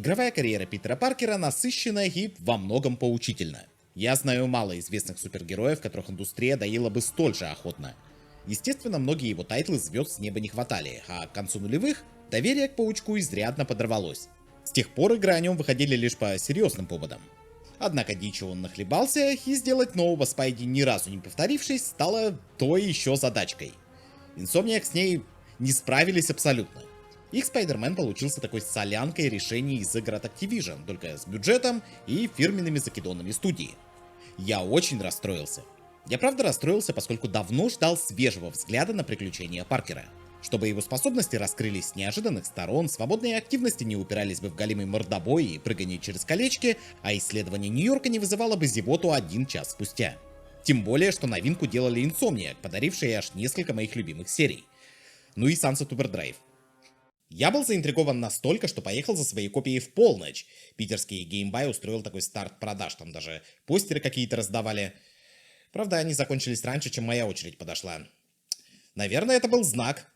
Игровая карьера Питера Паркера насыщенная и во многом поучительна. Я знаю мало известных супергероев, которых индустрия доила бы столь же охотно. Естественно, многие его тайтлы звезд с неба не хватали, а к концу нулевых доверие к Паучку изрядно подорвалось. С тех пор игры о нем выходили лишь по серьезным поводам. Однако дичи он нахлебался, и сделать нового Спайди, ни разу не повторившись, стало той еще задачкой. Insomniac с ней не справились абсолютно. Их Spider-Man получился такой солянкой решений из игр от Activision, только с бюджетом и фирменными закидонами студии. Я очень расстроился. Я правда расстроился, поскольку давно ждал свежего взгляда на приключения Паркера. Чтобы его способности раскрылись с неожиданных сторон, свободные активности не упирались бы в голимый мордобой и прыгание через колечки, а исследование Нью-Йорка не вызывало бы зевоту 1 час спустя. Тем более, что новинку делали Insomniac, подарившие аж несколько моих любимых серий. Ну и Sunset Overdrive. Я был заинтригован настолько, что поехал за своей копией в полночь. Питерский GameBuy устроил такой старт продаж, там даже постеры какие-то раздавали. Правда, они закончились раньше, чем моя очередь подошла. Наверное, это был знак.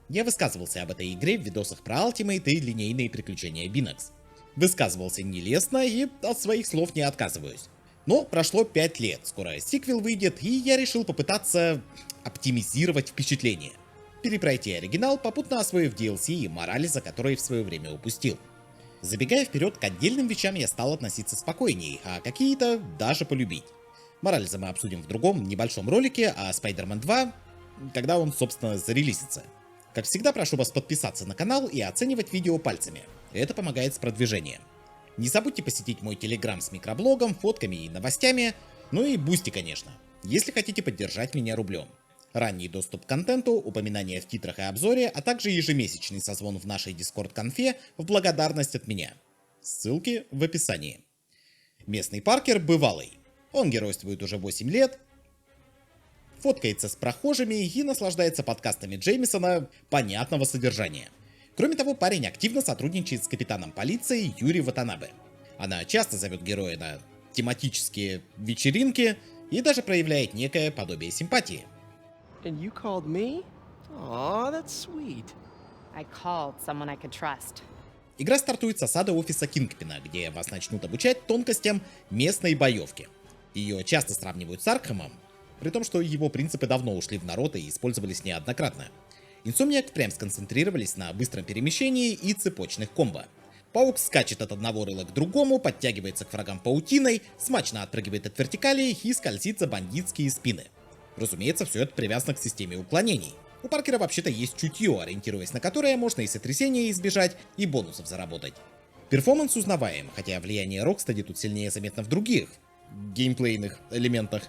Я высказывался об этой игре в видосах про Ultimate и линейные приключения Binax. Высказывался нелестно и от своих слов не отказываюсь. Но прошло 5 лет, скоро сиквел выйдет, и я решил попытаться оптимизировать впечатление. Перепройти оригинал, попутно освоив DLC и Морализа, который в свое время упустил. Забегая вперед, к отдельным вещам я стал относиться спокойней, а какие-то даже полюбить. Морализа мы обсудим в другом небольшом ролике, а Spider-Man 2, когда он, собственно, зарелизится. Как всегда, прошу вас подписаться на канал и оценивать видео пальцами. Это помогает с продвижением. Не забудьте посетить мой телеграм с микроблогом, фотками и новостями, ну и Бусти, конечно, если хотите поддержать меня рублем. Ранний доступ к контенту, упоминания в титрах и обзоре, а также ежемесячный созвон в нашей Discord-конфе в благодарность от меня. Ссылки в описании. Местный Паркер бывалый. Он геройствует уже 8 лет, фоткается с прохожими и наслаждается подкастами Джеймисона понятного содержания. Кроме того, парень активно сотрудничает с капитаном полиции Юри Ватанабе. Она часто зовет героя на тематические вечеринки и даже проявляет некое подобие симпатии. And you called me? Aw, that's sweet. I called someone I could trust. Игра стартует с осады офиса Кингпина, где вас начнут обучать тонкостям местной боевки. Ее часто сравнивают с Аркхэмом, при том, что его принципы давно ушли в народ и использовались неоднократно. Insomniac впрямь сконцентрировались на быстром перемещении и цепочных комбо. Паук скачет от одного рыла к другому, подтягивается к врагам паутиной, смачно отпрыгивает от вертикалей и скользит за бандитские спины. Разумеется, все это привязано к системе уклонений. У Паркера вообще-то есть чутье, ориентируясь на которое можно и сотрясения избежать, и бонусов заработать. Перформанс узнаваем, хотя влияние Rocksteady тут сильнее заметно в других геймплейных элементах.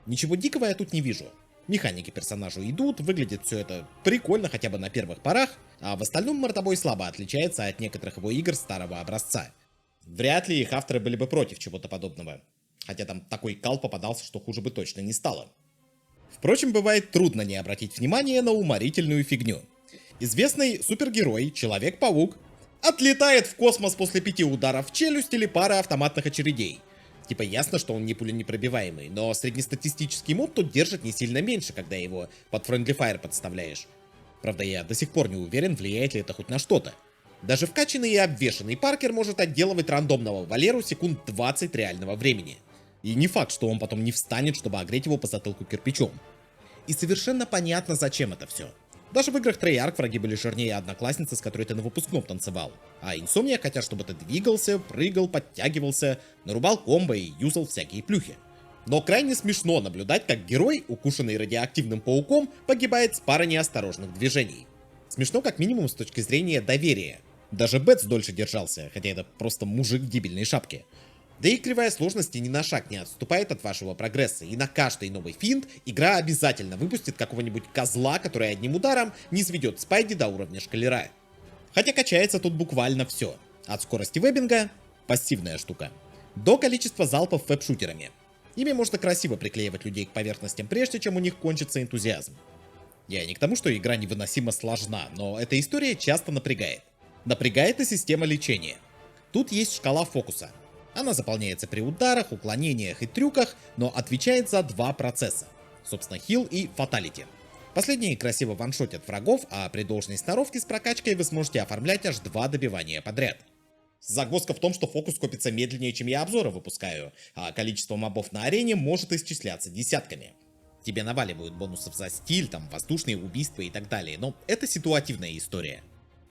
Ничего дикого я тут не вижу. Механики персонажу идут, выглядит все это прикольно хотя бы на первых порах, а в остальном мордобой слабо отличается от некоторых его игр старого образца. Вряд ли их авторы были бы против чего-то подобного. Хотя там такой кал попадался, что хуже бы точно не стало. Впрочем, бывает трудно не обратить внимание на уморительную фигню. Известный супергерой, Человек-паук, отлетает в космос после 5 ударов в челюсть или пары автоматных очередей. Типа ясно, что он не пуленепробиваемый, но среднестатистический моб тут держит не сильно меньше, когда его под Friendly Fire подставляешь. Правда, я до сих пор не уверен, влияет ли это хоть на что-то. Даже вкачанный и обвешанный Паркер может отделывать рандомного Валеру секунд 20 реального времени. И не факт, что он потом не встанет, чтобы огреть его по затылку кирпичом. И совершенно понятно, зачем это все. Даже в играх Treyarch враги были жирнее одноклассницы, с которой ты на выпускном танцевал. А Insomniac хотят, чтобы ты двигался, прыгал, подтягивался, нарубал комбо и юзал всякие плюхи. Но крайне смешно наблюдать, как герой, укушенный радиоактивным пауком, погибает с пары неосторожных движений. Смешно как минимум с точки зрения доверия. Даже Бэтс дольше держался, хотя это просто мужик в дебильной шапке. Да и кривая сложности ни на шаг не отступает от вашего прогресса, и на каждый новый финт игра обязательно выпустит какого-нибудь козла, который одним ударом не сведет Спайди до уровня шкалера. Хотя качается тут буквально все. От скорости веббинга, пассивная штука, до количества залпов веб-шутерами. Ими можно красиво приклеивать людей к поверхностям, прежде чем у них кончится энтузиазм. Я не к тому, что игра невыносимо сложна, но эта история часто напрягает. Напрягает и система лечения. Тут есть шкала фокуса. Она заполняется при ударах, уклонениях и трюках, но отвечает за 2 процесса. Собственно, хил и фаталити. Последние красиво ваншотят врагов, а при должной сноровке с прокачкой вы сможете оформлять аж 2 добивания подряд. Загвоздка в том, что фокус копится медленнее, чем я обзоры выпускаю, а количество мобов на арене может исчисляться десятками. Тебе наваливают бонусов за стиль, там, воздушные убийства и так далее, но это ситуативная история.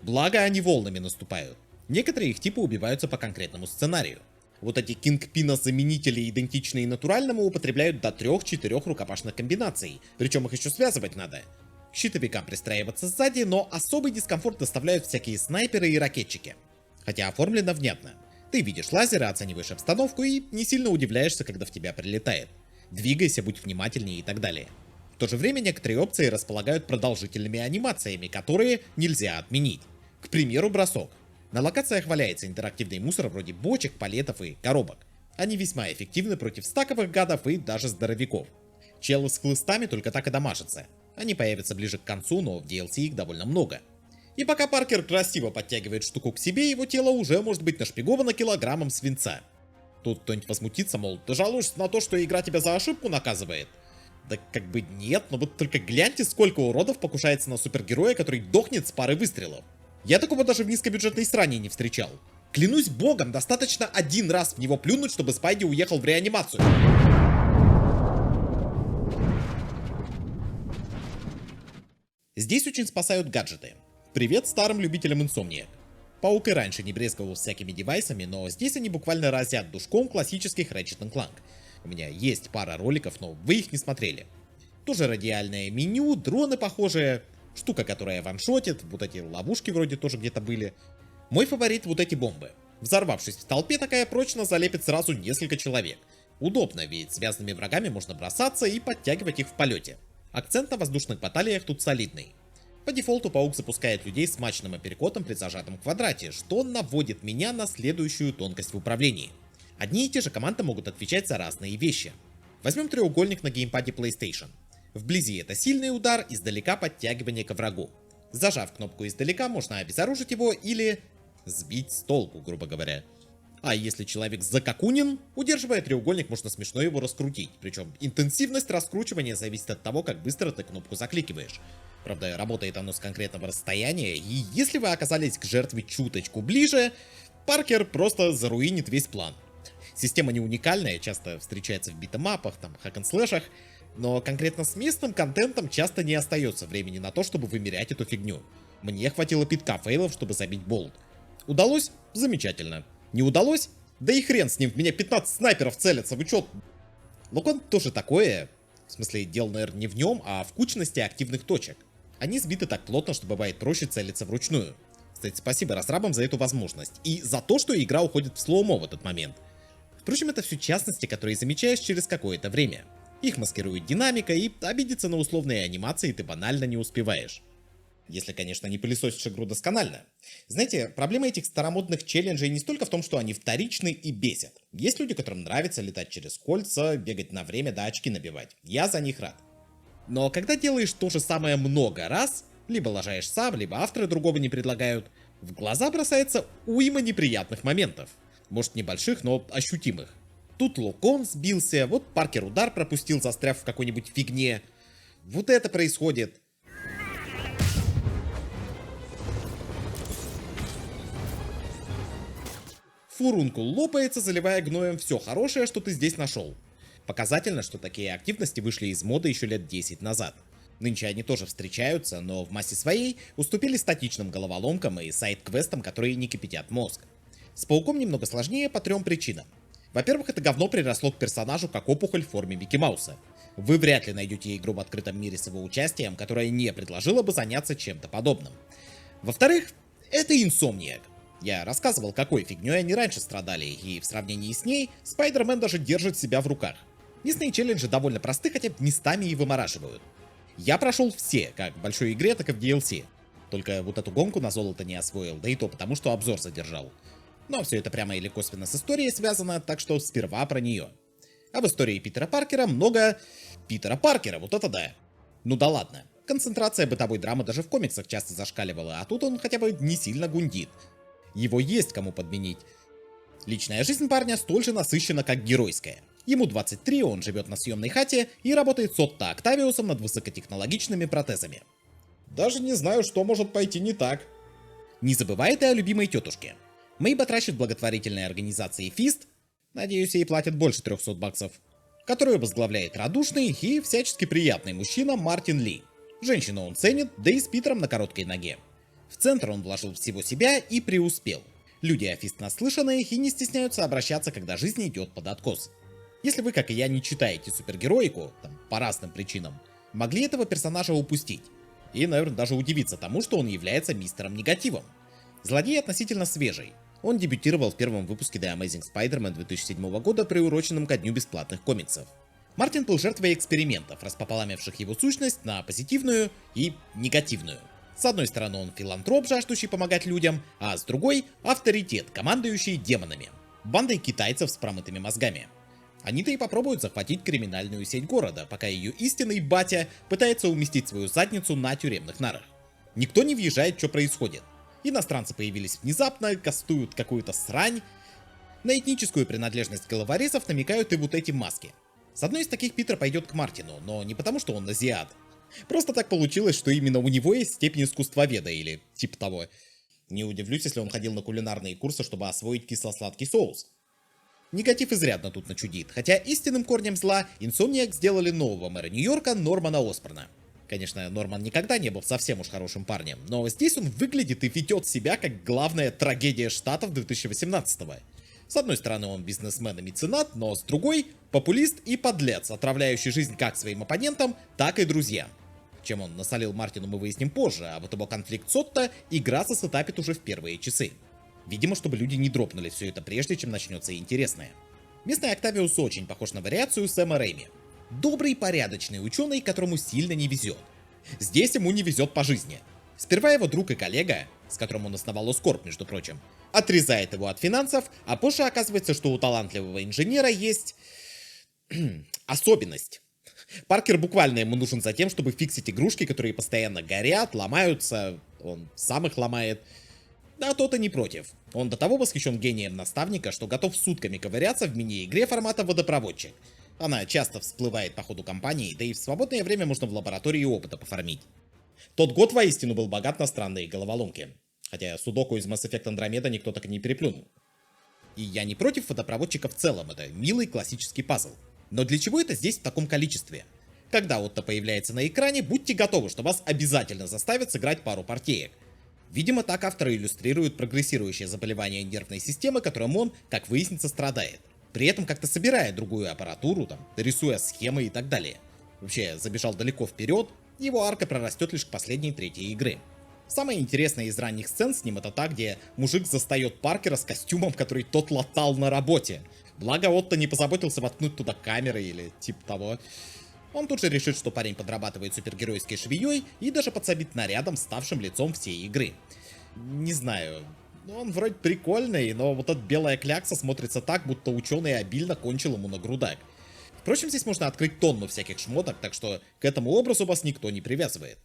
Благо, они волнами наступают. Некоторые их типа убиваются по конкретному сценарию. Вот эти кингпина-заменители, идентичные натуральному, употребляют до 3-4 рукопашных комбинаций, причем их еще связывать надо. К щитовикам пристраиваться сзади, но особый дискомфорт доставляют всякие снайперы и ракетчики. Хотя оформлено внятно. Ты видишь лазеры, оцениваешь обстановку и не сильно удивляешься, когда в тебя прилетает. Двигайся, будь внимательнее и так далее. В то же время некоторые опции располагают продолжительными анимациями, которые нельзя отменить. К примеру, бросок. На локациях валяется интерактивный мусор вроде бочек, палетов и коробок. Они весьма эффективны против стаковых гадов и даже здоровяков. Челы с хлыстами только так и дамажатся. Они появятся ближе к концу, но в DLC их довольно много. И пока Паркер красиво подтягивает штуку к себе, его тело уже может быть нашпиговано килограммом свинца. Тут кто-нибудь возмутится, мол, ты жалуешься на то, что игра тебя за ошибку наказывает? Да как бы нет, но вот только гляньте, сколько уродов покушается на супергероя, который дохнет с пары выстрелов. Я такого даже в низкобюджетной сране не встречал. Клянусь богом, достаточно один раз в него плюнуть, чтобы Спайди уехал в реанимацию. Здесь очень спасают гаджеты. Привет старым любителям Insomniac. Паук и раньше не брезговал всякими девайсами, но здесь они буквально разят душком классических Ratchet & Clank. У меня есть пара роликов, но вы их не смотрели. Тоже радиальное меню, дроны похожие, штука, которая ваншотит, вот эти ловушки вроде тоже где-то были. Мой фаворит вот эти бомбы. Взорвавшись в толпе, такая прочно залепит сразу несколько человек. Удобно, ведь связанными врагами можно бросаться и подтягивать их в полете. Акцент на воздушных баталиях тут солидный. По дефолту паук запускает людей с смачным апперкотом при зажатом квадрате, что наводит меня на следующую тонкость в управлении. Одни и те же команды могут отвечать за разные вещи. Возьмем треугольник на геймпаде PlayStation. Вблизи это сильный удар, издалека подтягивание ко врагу. Зажав кнопку издалека, можно обезоружить его или сбить с толку, грубо говоря. А если человек закокунен, удерживая треугольник, можно смешно его раскрутить. Причем интенсивность раскручивания зависит от того, как быстро ты кнопку закликиваешь. Правда, работает оно с конкретного расстояния, и если вы оказались к жертве чуточку ближе, Паркер просто заруинит весь план. Система не уникальная, часто встречается в битэмапах, там, хэк-н-слэшах, но конкретно с местным контентом часто не остается времени на то, чтобы вымерять эту фигню. Мне хватило пятка фейлов, чтобы забить болт. Удалось? Замечательно. Не удалось? Да и хрен с ним, в меня 15 снайперов целятся, вы чё? Локон тоже такое, в смысле, дело, наверное, не в нем, а в кучности активных точек. Они сбиты так плотно, что бывает проще целиться вручную. Кстати, спасибо разрабам за эту возможность. И за то, что игра уходит в слоумо в этот момент. Впрочем, это все частности, которые замечаешь через какое-то время. Их маскирует динамика, и обидеться на условные анимации ты банально не успеваешь. Если, конечно, не пылесосишь игру досконально. Знаете, проблема этих старомодных челленджей не столько в том, что они вторичны и бесят. Есть люди, которым нравится летать через кольца, бегать на время да очки набивать. Я за них рад. Но когда делаешь то же самое много раз, либо лажаешь сам, либо авторы другого не предлагают, в глаза бросается уйма неприятных моментов. Может, небольших, но ощутимых. Тут Локон сбился, вот Паркер удар пропустил, застряв в какой-нибудь фигне. Вот это происходит. Фурункул лопается, заливая гноем все хорошее, что ты здесь нашел. Показательно, что такие активности вышли из моды еще лет 10 назад. Нынче они тоже встречаются, но в массе своей уступили статичным головоломкам и сайд-квестам, которые не кипятят мозг. С пауком немного сложнее по 3 причинам. Во-первых, это говно приросло к персонажу как опухоль в форме Микки Мауса. Вы вряд ли найдете игру в открытом мире с его участием, которая не предложила бы заняться чем-то подобным. Во-вторых, это Insomniac. Я рассказывал, какой фигней они раньше страдали, и в сравнении с ней Spider-Man даже держит себя в руках. Местные челленджи довольно просты, хотя местами и вымораживают. Я прошел все, как в большой игре, так и в DLC. Только вот эту гонку на золото не освоил, да и то потому, что обзор задержал. Но все это прямо или косвенно с историей связано, так что сперва про нее. А в истории Питера Паркера много... Питера Паркера, вот это да. Ну да ладно. Концентрация бытовой драмы даже в комиксах часто зашкаливала, а тут он хотя бы не сильно гундит. Его есть кому подменить. Личная жизнь парня столь же насыщена, как геройская. Ему 23, он живет на съемной хате и работает с Отто Октавиусом над высокотехнологичными протезами. Даже не знаю, что может пойти не так. Не забывай ты о любимой тетушке. Мэй батрачит благотворительной организации Фист, надеюсь, ей платят больше 300 баксов, которую возглавляет радушный и всячески приятный мужчина Мартин Ли. Женщину он ценит, да и с Питером на короткой ноге. В центр он вложил всего себя и преуспел. Люди о Фист наслышанные и не стесняются обращаться, когда жизнь идет под откос. Если вы, как и я, не читаете супергероику, там, по разным причинам, могли этого персонажа упустить. И, наверное, даже удивиться тому, что он является мистером Негативом. Злодей относительно свежий. Он дебютировал в первом выпуске The Amazing Spider-Man 2007 года, приуроченном ко дню бесплатных комиксов. Мартин был жертвой экспериментов, распополамивших его сущность на позитивную и негативную. С одной стороны, он филантроп, жаждущий помогать людям, а с другой — авторитет, командующий демонами. Бандой китайцев с промытыми мозгами. Они-то и попробуют захватить криминальную сеть города, пока ее истинный батя пытается уместить свою задницу на тюремных нарах. Никто не въезжает, что происходит. Иностранцы появились внезапно, кастуют какую-то срань. На этническую принадлежность головорезов намекают и вот эти маски. С одной из таких Питер пойдет к Мартину, но не потому, что он азиат. Просто так получилось, что именно у него есть степень искусствоведа или типа того. Не удивлюсь, если он ходил на кулинарные курсы, чтобы освоить кисло-сладкий соус. Негатив изрядно тут начудит, хотя истинным корнем зла Insomniac сделали нового мэра Нью-Йорка Нормана Осборна. Конечно, Норман никогда не был совсем уж хорошим парнем, но здесь он выглядит и ведет себя как главная трагедия штатов 2018-го. С одной стороны, он бизнесмен и меценат, но с другой — популист и подлец, отравляющий жизнь как своим оппонентам, так и друзьям. Чем он насолил Мартину, мы выясним позже, а вот его конфликт с Отто игра сосетапит уже в первые часы. Видимо, чтобы люди не дропнули все это прежде, чем начнется интересное. Местный Октавиус очень похож на вариацию Сэма Рэйми. Добрый, порядочный ученый, которому сильно не везет. Здесь ему не везет по жизни. Сперва его друг и коллега, с которым он основал Оскорб, между прочим, отрезает его от финансов, а позже оказывается, что у талантливого инженера есть особенность. Паркер буквально ему нужен за тем, чтобы фиксить игрушки, которые постоянно горят, ломаются, он сам их ломает. А тот и не против. Он до того восхищен гением наставника, что готов сутками ковыряться в мини-игре формата водопроводчик. Она часто всплывает по ходу кампании, да и в свободное время можно в лаборатории опыта пофармить. Тот год воистину был богат на странные головоломки. Хотя судоку из Mass Effect Andromeda никто так и не переплюнул. И я не против водопроводчика в целом, это милый классический пазл. Но для чего это здесь в таком количестве? Когда Отто появляется на экране, будьте готовы, что вас обязательно заставят сыграть пару партеек. Видимо, так авторы иллюстрируют прогрессирующее заболевание нервной системы, которым он, как выяснится, страдает. При этом как-то собирая другую аппаратуру, рисуя схемы и так далее. Вообще, забежал далеко вперед, его арка прорастет лишь к последней третьей игры. Самое интересное из ранних сцен с ним это та, где мужик застает Паркера с костюмом, который тот латал на работе. Благо Отто не позаботился воткнуть туда камеры или типа того. Он тут же решит, что парень подрабатывает супергеройской швеей и даже подсобит нарядом, ставшим лицом всей игры. Не знаю, он вроде прикольный, но вот эта белая клякса смотрится так, будто ученый обильно кончил ему на грудак. Впрочем, здесь можно открыть тонну всяких шмоток, так что к этому образу вас никто не привязывает.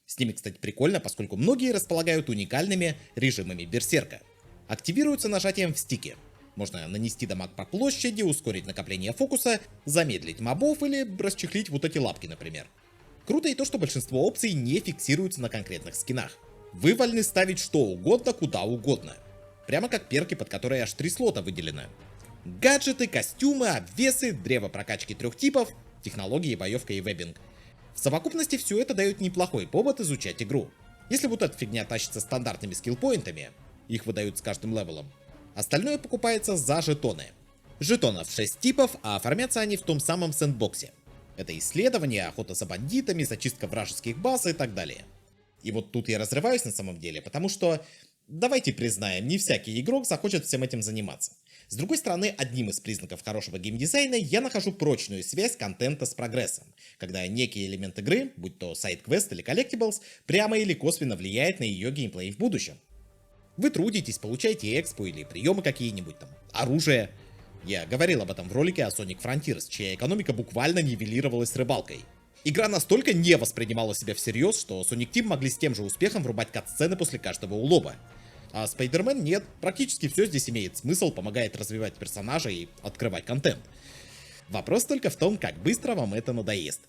С ними, кстати, прикольно, поскольку многие располагают уникальными режимами берсерка. Активируются нажатием в стике. Можно нанести дамаг по площади, ускорить накопление фокуса, замедлить мобов или расчехлить вот эти лапки, например. Круто и то, что большинство опций не фиксируются на конкретных скинах. Вы вольны ставить что угодно, куда угодно. Прямо как перки, под которые аж 3 слота выделены. Гаджеты, костюмы, обвесы, древо прокачки 3 типов, технологии, боевка и веббинг. В совокупности все это дает неплохой повод изучать игру. Если вот эта фигня тащится стандартными скиллпоинтами, их выдают с каждым левелом, остальное покупается за жетоны. Жетонов 6 типов, а оформятся они в том самом сэндбоксе. Это исследование, охота за бандитами, зачистка вражеских баз и так далее. И вот тут я разрываюсь на самом деле, потому что, давайте признаем, не всякий игрок захочет всем этим заниматься. С другой стороны, одним из признаков хорошего геймдизайна я нахожу прочную связь контента с прогрессом, когда некий элемент игры, будь то сайд-квест или коллектиблс, прямо или косвенно влияет на ее геймплей в будущем. Вы трудитесь, получаете экспо или приемы какие-нибудь там, оружие. Я говорил об этом в ролике о Sonic Frontiers, чья экономика буквально нивелировалась рыбалкой. Игра настолько не воспринимала себя всерьез, что Sonic Team могли с тем же успехом врубать кат-сцены после каждого улова. А Spider-Man нет, практически все здесь имеет смысл, помогает развивать персонажа и открывать контент. Вопрос только в том, как быстро вам это надоест.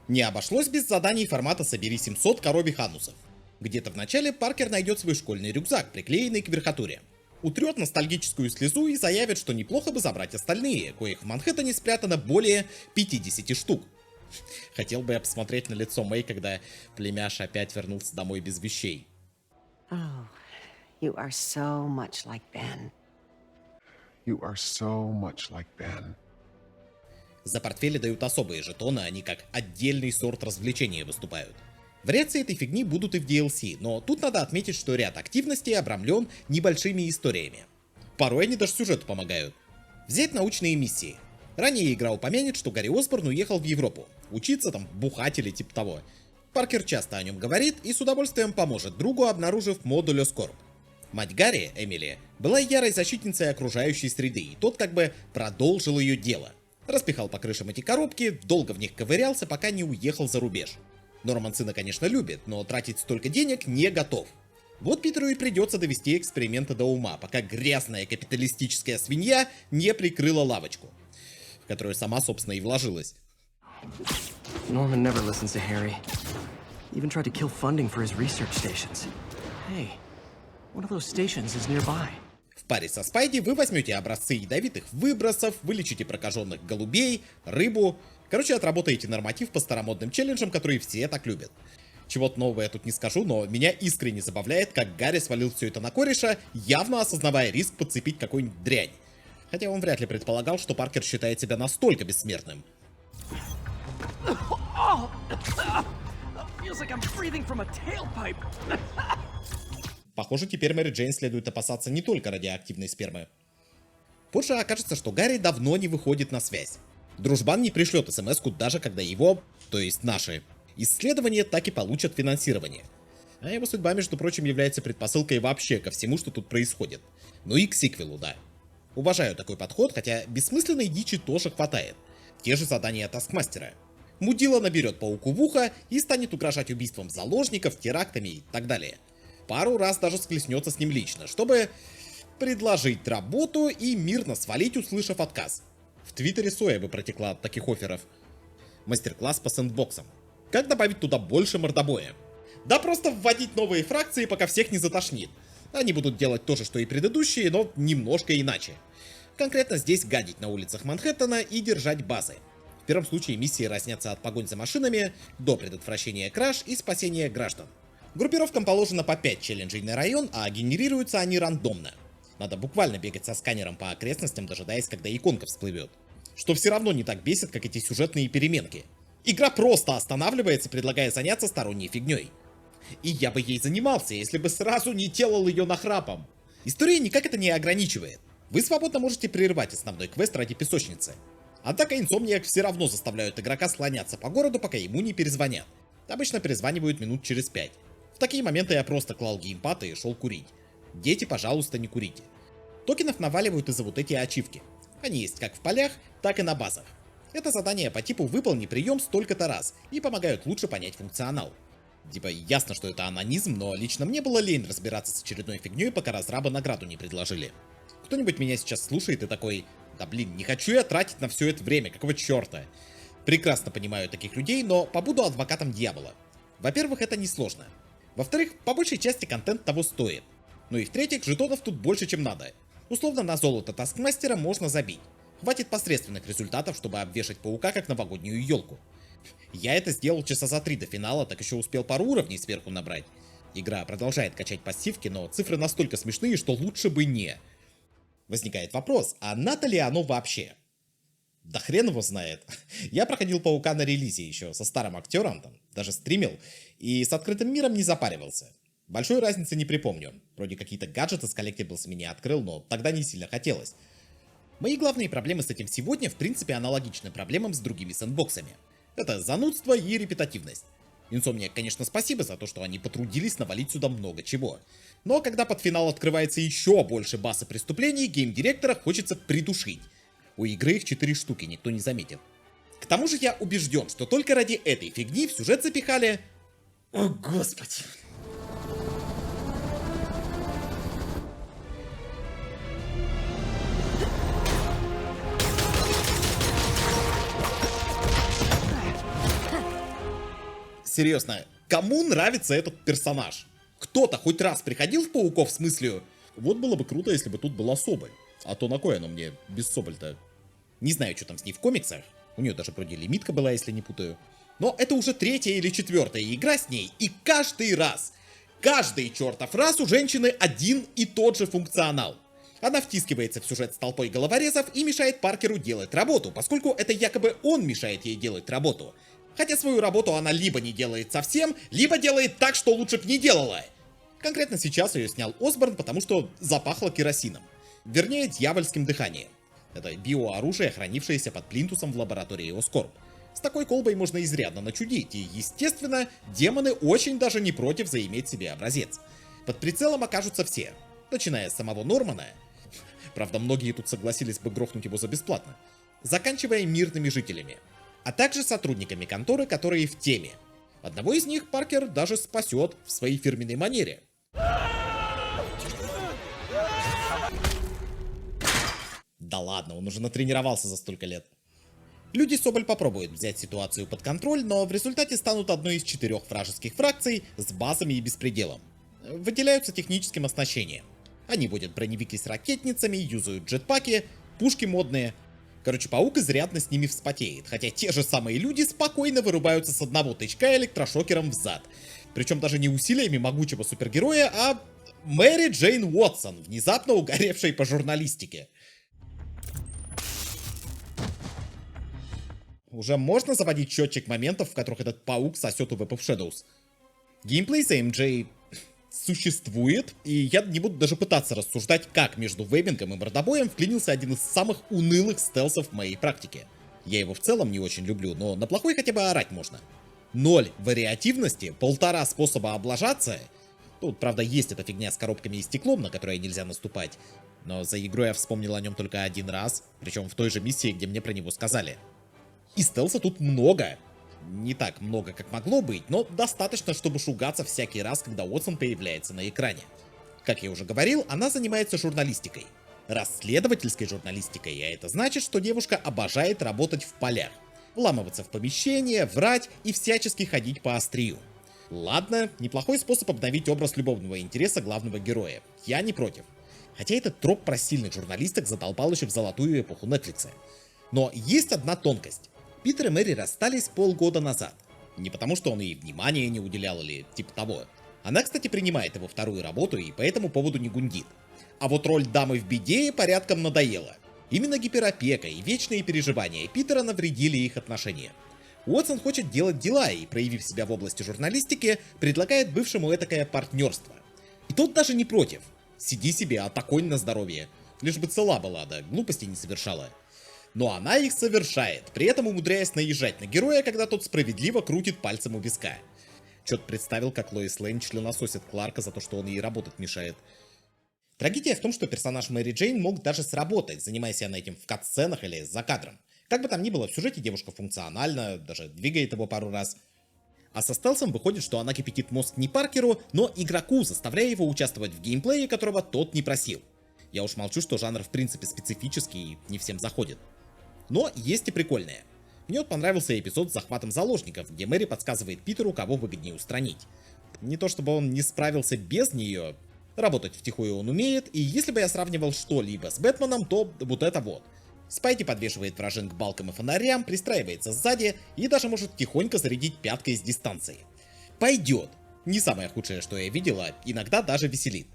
Не обошлось без заданий формата «Собери 700 коровьих анусов». Где-то в начале Паркер найдет свой школьный рюкзак, приклеенный к верхотуре. утрет ностальгическую слезу и заявит, что неплохо бы забрать остальные, коих в Манхэттене спрятано более 50 штук. Хотел бы я посмотреть на лицо Мэй, когда племяш опять вернулся домой без вещей. Oh, you are so much like Ben. You are so much like Ben. За портфели дают особые жетоны, они как отдельный сорт развлечения выступают. Вариации этой фигни будут и в DLC, но тут надо отметить, что ряд активностей обрамлен небольшими историями. Порой они даже сюжету помогают. Взять научные миссии. Ранее игра упомянет, что Гарри Осборн уехал в Европу. Учиться там, бухать или типа того. Паркер часто о нем говорит и с удовольствием поможет другу, обнаружив модуль Оскорб. Мать Гарри, Эмили, была ярой защитницей окружающей среды, и тот как бы продолжил ее дело. Распихал по крышам эти коробки, долго в них ковырялся, пока не уехал за рубеж. Норман сына, конечно, любит, но тратить столько денег не готов. Вот Питеру и придется довести эксперименты до ума, пока грязная капиталистическая свинья не прикрыла лавочку, в которую сама, собственно, и вложилась. Norman never listens to Harry. Even tried to kill funding for his research stations. Hey, one of those stations is nearby. В паре со Спайди вы возьмете образцы ядовитых выбросов, вылечите прокаженных голубей, рыбу. Короче, отработаете норматив по старомодным челленджам, которые все так любят. Чего-то нового я тут не скажу, но меня искренне забавляет, как Гарри свалил все это на кореша, явно осознавая риск подцепить какую-нибудь дрянь. Хотя он вряд ли предполагал, что Паркер считает себя настолько бессмертным. Feels like I'm breathing from a tailpipe. Похоже, теперь Мэри Джейн следует опасаться не только радиоактивной спермы. Позже окажется, что Гарри давно не выходит на связь. Дружбан не пришлет смс-ку даже когда его, то есть наши, исследования так и получат финансирование. А его судьба, между прочим, является предпосылкой вообще ко всему, что тут происходит. Ну и к сиквелу, да. Уважаю такой подход, хотя бессмысленной дичи тоже хватает. Те же задания Таскмастера. Мудила наберет пауку в ухо и станет угрожать убийством заложников, терактами и так далее. Пару раз даже склеснется с ним лично, чтобы предложить работу и мирно свалить, услышав отказ. В Твиттере соя бы протекла от таких офферов. Мастер-класс по сэндбоксам. Как добавить туда больше мордобоя? Да просто вводить новые фракции, пока всех не затошнит. Они будут делать то же, что и предыдущие, но немножко иначе. Конкретно здесь гадить на улицах Манхэттена и держать базы. В первом случае миссии разнятся от погонь за машинами до предотвращения краж и спасения граждан. Группировкам положено по 5 челленджей на район, а генерируются они рандомно. Надо буквально бегать со сканером по окрестностям, дожидаясь, когда иконка всплывет. Что все равно не так бесит, как эти сюжетные переменки. Игра просто останавливается, предлагая заняться сторонней фигней. И я бы ей занимался, если бы сразу не делал ее нахрапом. История никак это не ограничивает. Вы свободно можете прервать основной квест ради песочницы. Однако Insomniac все равно заставляют игрока слоняться по городу, пока ему не перезвонят. Обычно перезванивают минут через 5. В такие моменты я просто клал геймпад и шел курить. Дети, пожалуйста, не курите. Токенов наваливают и за вот эти ачивки. Они есть как в полях, так и на базах. Это задание по типу «выполни прием столько-то раз» и помогают лучше понять функционал. Типа ясно, что это анонизм, но лично мне было лень разбираться с очередной фигней, пока разрабы награду не предложили. Кто-нибудь меня сейчас слушает и такой: да блин, не хочу я тратить на все это время, какого черта? Прекрасно понимаю таких людей, но побуду адвокатом дьявола. Во-первых, это несложно. Во-вторых, по большей части контент того стоит. Ну и в-третьих, жетонов тут больше, чем надо. Условно, на золото Таскмастера можно забить. Хватит посредственных результатов, чтобы обвешать паука как новогоднюю елку. Я это сделал часа за 3 до финала, так еще успел пару уровней сверху набрать. Игра продолжает качать пассивки, но цифры настолько смешные, что лучше бы не. Возникает вопрос, а надо ли оно вообще? Да хрен его знает. Я проходил паука на релизе еще со старым актером, там, даже стримил, и с открытым миром не запаривался. Большой разницы не припомню. Вроде какие-то гаджеты с коллектиблсами не открыл, но тогда не сильно хотелось. Мои главные проблемы с этим сегодня в принципе аналогичны проблемам с другими сэндбоксами. Это занудство и репетативность. Insomniac, конечно, спасибо за то, что они потрудились навалить сюда много чего. Но когда под финал открывается еще больше баз и преступлений, гейм-директора хочется придушить. У игры их 4 штуки, никто не заметит. К тому же я убежден, что только ради этой фигни в сюжет запихали... О, господи. Серьезно, кому нравится этот персонаж? Кто-то хоть раз приходил в пауков с мыслью: Вот было бы круто, если бы тут была Соболь. А то на кой оно мне без Соболь-то? Не знаю, что там с ней в комиксах. У нее даже вроде лимитка была, если не путаю. Но это уже 3-я или 4-я игра с ней. И каждый чертов раз у женщины один и тот же функционал. Она втискивается в сюжет с толпой головорезов и мешает Паркеру делать работу, поскольку это якобы он мешает ей делать работу. Хотя свою работу она либо не делает совсем, либо делает так, что лучше б не делала. Конкретно сейчас ее снял Осборн, потому что запахло керосином. Вернее, дьявольским дыханием. Это биооружие, хранившееся под плинтусом в лаборатории Оскорб. С такой колбой можно изрядно начудить, и, естественно, демоны очень даже не против заиметь себе образец. Под прицелом окажутся все, начиная с самого Нормана, правда, многие тут согласились бы грохнуть его за бесплатно, заканчивая мирными жителями, а также сотрудниками конторы, которые в теме. Одного из них Паркер даже спасет в своей фирменной манере. Да ладно, он уже натренировался за столько лет. Люди Соболь попробуют взять ситуацию под контроль, но в результате станут одной из 4 вражеских фракций с базами и беспределом. Выделяются техническим оснащением. Они водят броневики с ракетницами, юзают джетпаки, пушки модные. Короче, паук изрядно с ними вспотеет, хотя те же самые люди спокойно вырубаются с одного тычка электрошокером в зад. Причем даже не усилиями могучего супергероя, а Мэри Джейн Уотсон, внезапно угоревшей по журналистике. Уже можно заводить счетчик моментов, в которых этот паук сосет у Web of Shadows. Геймплей за MJ существует, и я не буду даже пытаться рассуждать, как между вейбингом и мордобоем вклинился один из самых унылых стелсов в моей практике. Я его в целом не очень люблю, но на плохой хотя бы орать можно. 0 вариативности, 1,5 способа облажаться. Тут, правда, есть эта фигня с коробками и стеклом, на которые нельзя наступать. Но за игрой я вспомнил о нем только один раз, причем в той же миссии, где мне про него сказали. И стелса тут много. Не так много, как могло быть, но достаточно, чтобы шугаться всякий раз, когда Уотсон появляется на экране. Как я уже говорил, она занимается журналистикой. Расследовательской журналистикой, а это значит, что девушка обожает работать в полях. Вламываться в помещения, врать и всячески ходить по острию. Ладно, неплохой способ обновить образ любовного интереса главного героя. Я не против. Хотя этот троп про сильных журналисток задолбал еще в золотую эпоху Нетфликса. Но есть одна тонкость. Питер и Мэри расстались полгода назад. Не потому, что он ей внимания не уделял или типа того. Она, кстати, принимает его вторую работу и по этому поводу не гундит. А вот роль дамы в беде порядком надоела. Именно гиперопека и вечные переживания Питера навредили их отношениям. Уотсон хочет делать дела и, проявив себя в области журналистики, предлагает бывшему этакое партнерство. И тот даже не против. Сиди себе, атакуй на здоровье. Лишь бы цела была, да глупостей не совершала. Но она их совершает, при этом умудряясь наезжать на героя, когда тот справедливо крутит пальцем у виска. Чё-то представил, как Лоис Лейн членососит Кларка за то, что он ей работать мешает. Трагедия в том, что персонаж Мэри Джейн мог даже сработать, занимаясь она этим в кат-сценах или за кадром. Как бы там ни было, в сюжете девушка функциональна, даже двигает его пару раз. А со стелсом выходит, что она кипятит мозг не Паркеру, но игроку, заставляя его участвовать в геймплее, которого тот не просил. Я уж молчу, что жанр в принципе специфический и не всем заходит. Но есть и прикольное. Мне вот понравился эпизод с захватом заложников, где Мэри подсказывает Питеру, кого выгоднее устранить. Не то чтобы он не справился без нее, работать втихую он умеет, и если бы я сравнивал что-либо с Бэтменом, то вот это вот. Спайди подвешивает вражин к балкам и фонарям, пристраивается сзади и даже может тихонько зарядить пяткой с дистанции. Пойдет. Не самое худшее, что я видела, иногда даже веселит.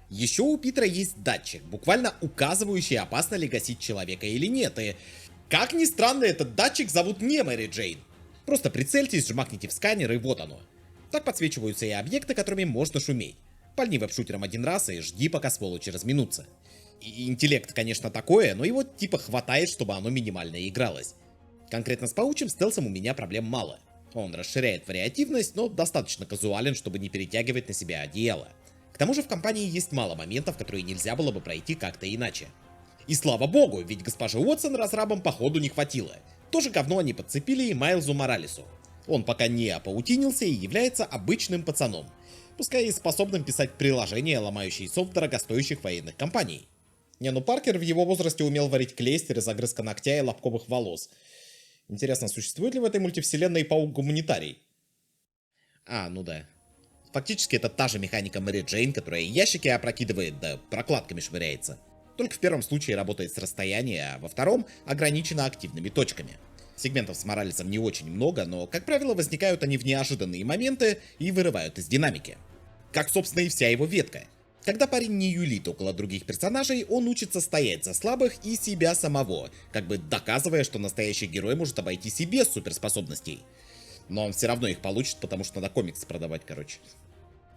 Еще у Питера есть датчик, буквально указывающий, опасно ли гасить человека или нет, и... Как ни странно, этот датчик зовут не Мэри Джейн. Просто прицельтесь, жмакните в сканер, и вот оно. Так подсвечиваются и объекты, которыми можно шуметь. Пальни веб-шутером один раз и жди, пока сволочи разминутся. И интеллект, конечно, такое, но его типа хватает, чтобы оно минимально игралось. Конкретно с паучьим стелсом у меня проблем мало. Он расширяет вариативность, но достаточно казуален, чтобы не перетягивать на себя одеяло. К тому же в компании есть мало моментов, которые нельзя было бы пройти как-то иначе. И слава богу, ведь госпоже Уотсон разрабам походу не хватило. Тоже говно они подцепили и Майлзу Моралесу. Он пока не опаутинился и является обычным пацаном. Пускай и способным писать приложения, ломающие софт дорогостоящих военных компаний. Не, ну Паркер в его возрасте умел варить клейстер из огрызка ногтя и лобковых волос. Интересно, существует ли в этой мультивселенной паук-гуманитарий? А, ну да. Фактически это та же механика Мэри Джейн, которая ящики опрокидывает, да прокладками швыряется. Только в первом случае работает с расстояния, а во втором ограничена активными точками. Сегментов с Моралесом не очень много, но, как правило, возникают они в неожиданные моменты и вырывают из динамики. Как, собственно, и вся его ветка. Когда парень не юлит около других персонажей, он учится стоять за слабых и себя самого, как бы доказывая, что настоящий герой может обойтись и без суперспособностей. Но он все равно их получит, потому что надо комиксы продавать, короче.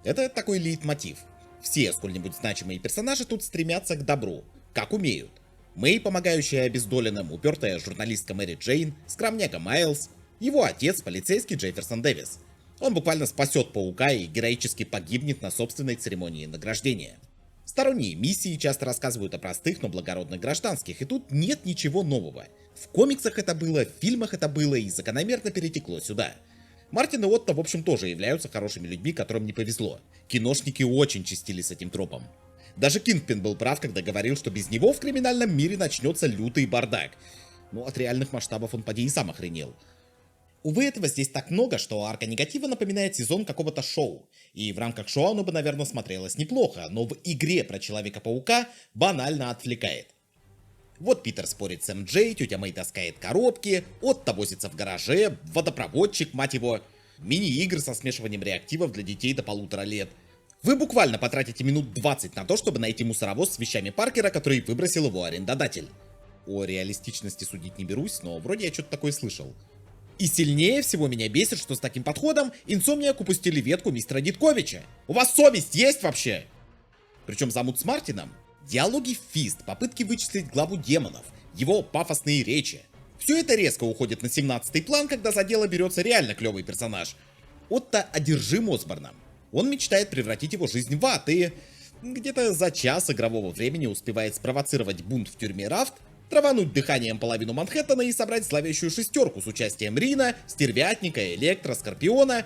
Это такой лейтмотив. Все сколь-нибудь значимые персонажи тут стремятся к добру, как умеют. Мэй, помогающая обездоленным, упертая журналистка Мэри Джейн, скромняга Майлз, его отец, полицейский Джефферсон Дэвис. Он буквально спасет паука и героически погибнет на собственной церемонии награждения. Сторонние миссии часто рассказывают о простых, но благородных гражданских, и тут нет ничего нового. В комиксах это было, в фильмах это было и закономерно перетекло сюда. Мартин и Отто, в общем, тоже являются хорошими людьми, которым не повезло. Киношники очень чистили с этим тропом. Даже Кингпин был прав, когда говорил, что без него в криминальном мире начнется лютый бардак. Ну, от реальных масштабов он поди и сам охренел. Увы, этого здесь так много, что арка негатива напоминает сезон какого-то шоу. И в рамках шоу оно бы, наверное, смотрелось неплохо, но в игре про Человека-паука банально отвлекает. Вот Питер спорит с МД, тетя Мэй таскает коробки, Отто возится в гараже, водопроводчик, мать его, мини-игры со смешиванием реактивов для детей до 1,5 лет. Вы буквально потратите минут 20 на то, чтобы найти мусоровоз с вещами Паркера, который выбросил его арендодатель. О реалистичности судить не берусь, но вроде я что-то такое слышал. И сильнее всего меня бесит, что с таким подходом Insomniac упустили ветку мистера Дитковича. У вас совесть есть вообще? Причем замут с Мартином. Диалоги Фист, попытки вычислить главу демонов, его пафосные речи. Все это резко уходит на 17-й план, когда за дело берется реально клевый персонаж. Отто одержим Осборном. Он мечтает превратить его жизнь в ад и где-то за час игрового времени успевает спровоцировать бунт в тюрьме Рафт, травануть дыханием половину Манхэттена и собрать зловещую шестерку с участием Рина, Стервятника, Электро, Скорпиона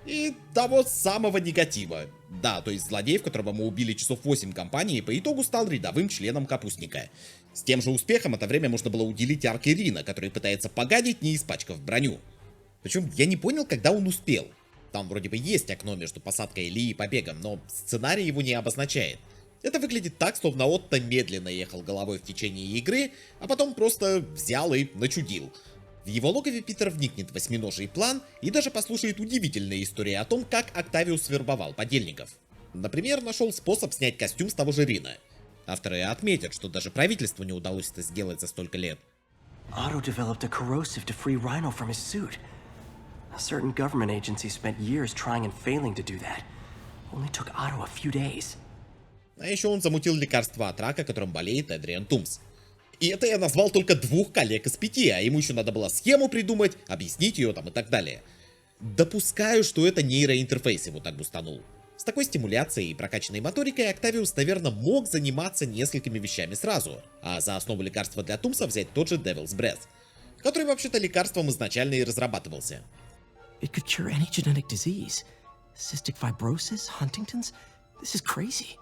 и того самого негатива. Да, то есть злодей, в которого мы убили часов 8 компании, по итогу стал рядовым членом Капустника. С тем же успехом это время можно было уделить арке Рина, который пытается погадить, не испачкав броню. Причем я не понял, когда он успел. Там вроде бы есть окно между посадкой Ли и побегом, но сценарий его не обозначает. Это выглядит так, словно Отто медленно ехал головой в течение игры, а потом просто взял и начудил. В его логове Питер вникнет в восьминожий план и даже послушает удивительные истории о том, как Октавиус вербовал подельников. Например, нашел способ снять костюм с того же Рина. Авторы отметят, что даже правительству не удалось это сделать за столько лет. Otto developed a corrosive to free Rhino from his suit. A certain government agency spent years trying and failing to do that. Only took Otto a few days. А еще он замутил лекарство от рака, которым болеет Эдриан Тумс. И это я назвал только 2 коллег из 5, а ему еще надо было схему придумать, объяснить ее там и так далее. Допускаю, что это нейроинтерфейс его так бустанул. С такой стимуляцией и прокачанной моторикой Октавиус, наверное, мог заниматься несколькими вещами сразу, а за основу лекарства для Тумса взять тот же Devil's Breath, который вообще-то лекарством изначально и разрабатывался. It could cure any genetic disease. Cystic fibrosis, Huntington's. This is crazy.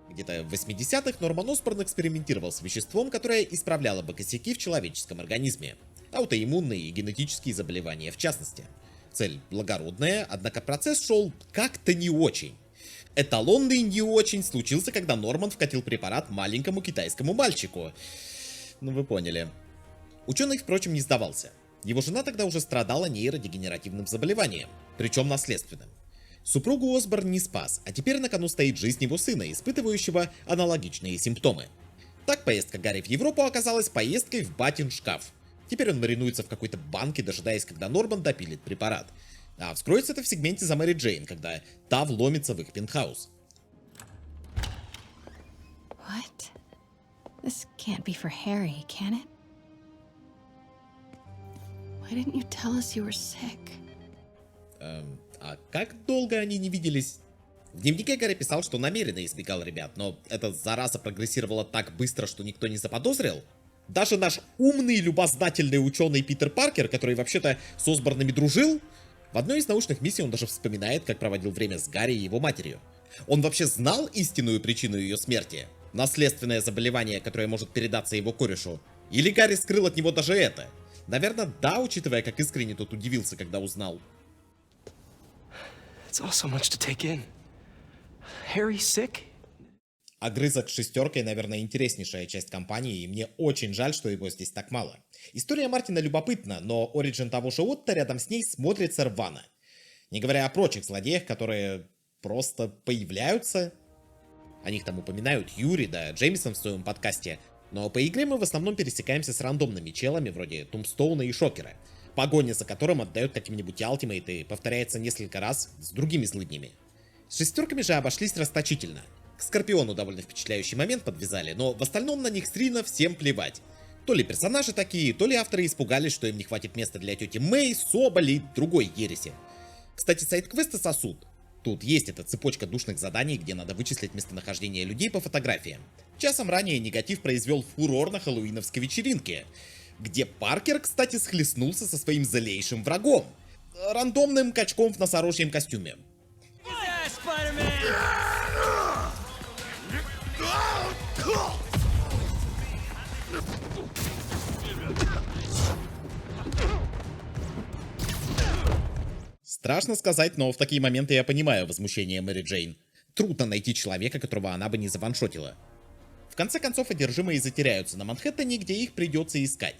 Где-то в 80-х Норман Осборн экспериментировал с веществом, которое исправляло бы косяки в человеческом организме. Аутоиммунные и генетические заболевания в частности. Цель благородная, однако процесс шел как-то не очень. Эталонный не очень случился, когда Норман вкатил препарат маленькому китайскому мальчику. Ну вы поняли. Ученый, впрочем, не сдавался. Его жена тогда уже страдала нейродегенеративным заболеванием, причем наследственным. Супругу Осборн не спас, а теперь на кону стоит жизнь его сына, испытывающего аналогичные симптомы. Так поездка Гарри в Европу оказалась поездкой в батин шкаф. Теперь он маринуется в какой-то банке, дожидаясь, когда Норман допилит препарат. А вскроется это в сегменте за Мэри Джейн, когда та вломится в их пентхаус. What? This can't be for Harry, can it? Why didn't you tell us you were sick? А как долго они не виделись? В дневнике Гарри писал, что намеренно избегал ребят, но эта зараза прогрессировала так быстро, что никто не заподозрил. Даже наш умный, любознательный ученый Питер Паркер, который вообще-то с Осборнами дружил, в одной из научных миссий он даже вспоминает, как проводил время с Гарри и его матерью. Он вообще знал истинную причину ее смерти? Наследственное заболевание, которое может передаться его корешу? Или Гарри скрыл от него даже это? Наверное, да, учитывая, как искренне тот удивился, когда узнал. It's It's all so much to take in. Harry sick? Огрызок с шестеркой, наверное, интереснейшая часть кампании, и мне очень жаль, что его здесь так мало. История Мартина любопытна, но оригин того же Отто рядом с ней смотрится рвано. Не говоря о прочих злодеях, которые просто появляются. О них там упоминают Юри, да Джеймисон в своем подкасте. Но по игре мы в основном пересекаемся с рандомными челами вроде Тумстоуна и Шокера, погоня за которым отдает каким-нибудь Алтимейт и повторяется несколько раз с другими злыднями. С шестерками же обошлись расточительно. К Скорпиону довольно впечатляющий момент подвязали, но в остальном на них стрина всем плевать. То ли персонажи такие, то ли авторы испугались, что им не хватит места для тети Мэй, Соболи и другой ереси. Кстати, сайд-квесты сосуд. Тут есть эта цепочка душных заданий, где надо вычислить местонахождение людей по фотографиям. Часом ранее негатив произвел фурор на хэллоуиновской вечеринке, где Паркер, кстати, схлестнулся со своим злейшим врагом. Рандомным качком в носорожьем костюме. Страшно сказать, но в такие моменты я понимаю возмущение Мэри Джейн. Трудно найти человека, которого она бы не заваншотила. В конце концов, одержимые затеряются на Манхэттене, где их придется искать.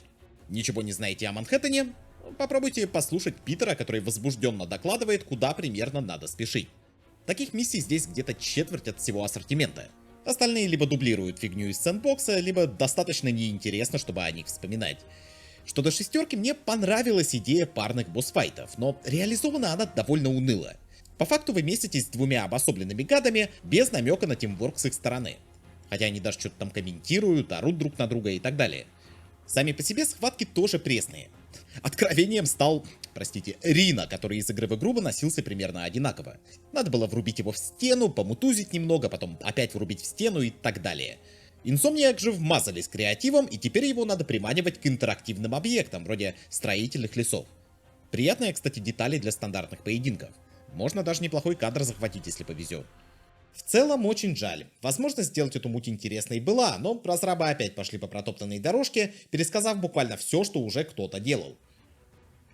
Ничего не знаете о Манхэттене? Попробуйте послушать Питера, который возбужденно докладывает, куда примерно надо спешить. Таких миссий здесь где-то четверть от всего ассортимента. Остальные либо дублируют фигню из сэндбокса, либо достаточно неинтересно, чтобы о них вспоминать. Что до шестерки, мне понравилась идея парных босс-файтов, но реализована она довольно уныло. По факту вы меситесь с двумя обособленными гадами без намека на тимворк с их стороны. Хотя они даже что-то там комментируют, орут друг на друга и так далее. Сами по себе схватки тоже пресные. Откровением стал, Рина, который из игры в игру носился примерно одинаково. Надо было врубить его в стену, помутузить немного, потом опять врубить в стену и так далее. Insomniac же вмазались креативом, и теперь его надо приманивать к интерактивным объектам, вроде строительных лесов. Приятные, кстати, детали для стандартных поединков. Можно даже неплохой кадр захватить, если повезет. В целом, очень жаль. Возможность сделать эту муть интересной была, но разрабы опять пошли по протоптанной дорожке, пересказав буквально все, что уже кто-то делал.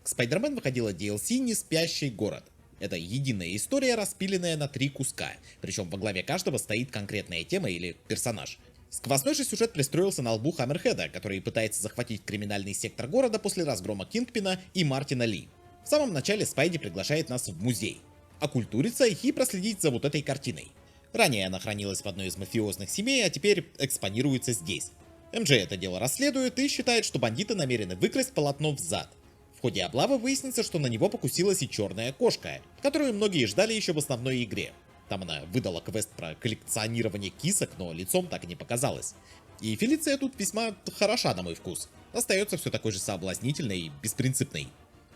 К Spider-Man выходила DLC «Неспящий город». Это единая история, распиленная на 3 куска, причем во главе каждого стоит конкретная тема или персонаж. Сквозной же сюжет пристроился на лбу Хаммерхеда, который пытается захватить криминальный сектор города после разгрома Кингпина и Мартина Ли. В самом начале Спайди приглашает нас в музей, окультуриться и проследить за вот этой картиной. Ранее она хранилась в одной из мафиозных семей, а теперь экспонируется здесь. МJ это дело расследует и считает, что бандиты намерены выкрасть полотно взад. В ходе облавы выяснится, что на него покусилась и черная кошка, которую многие ждали еще в основной игре. Там она выдала квест про коллекционирование кисок, но лицом так и не показалась. И Фелиция тут весьма хороша на мой вкус. Остается все такой же соблазнительной и беспринципной.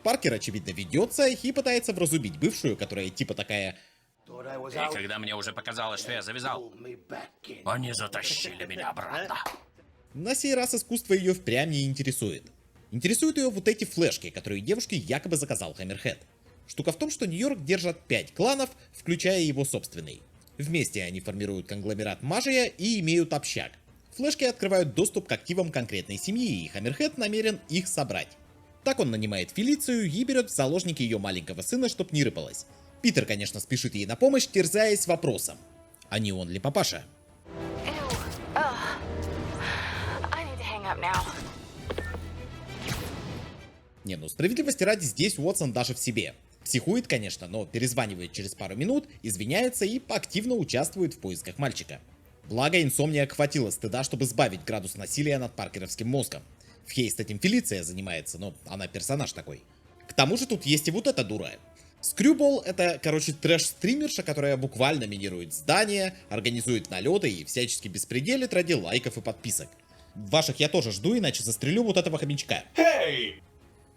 Паркер, очевидно, ведется и пытается вразумить бывшую, которая типа такая... И когда мне уже показалось, что я завязал, они затащили меня обратно. На сей раз искусство ее впрямь не интересует. Интересуют ее вот эти флешки, которые девушке якобы заказал Хаммерхед. Штука в том, что Нью-Йорк держат 5 кланов, включая его собственный. Вместе они формируют конгломерат Мажия и имеют общак. Флешки открывают доступ к активам конкретной семьи, и Хаммерхед намерен их собрать. Так он нанимает Фелицию и берет в заложники ее маленького сына, чтоб не рыпалась. Питер, конечно, спешит ей на помощь, терзаясь вопросом: а не он ли папаша? Не, ну справедливости ради, здесь Уотсон даже в себе. Психует, конечно, но перезванивает через пару минут, извиняется и активно участвует в поисках мальчика. Благо, Insomniac хватило стыда, чтобы сбавить градус насилия над паркеровским мозгом. В Хейст этим Фелиция занимается, но она персонаж такой. К тому же тут есть и вот эта дура. Скрюбол — это, короче, трэш-стримерша, которая буквально минирует здания, организует налеты и всячески беспределит ради лайков и подписок. Ваших я тоже жду, иначе застрелю вот этого хомячка.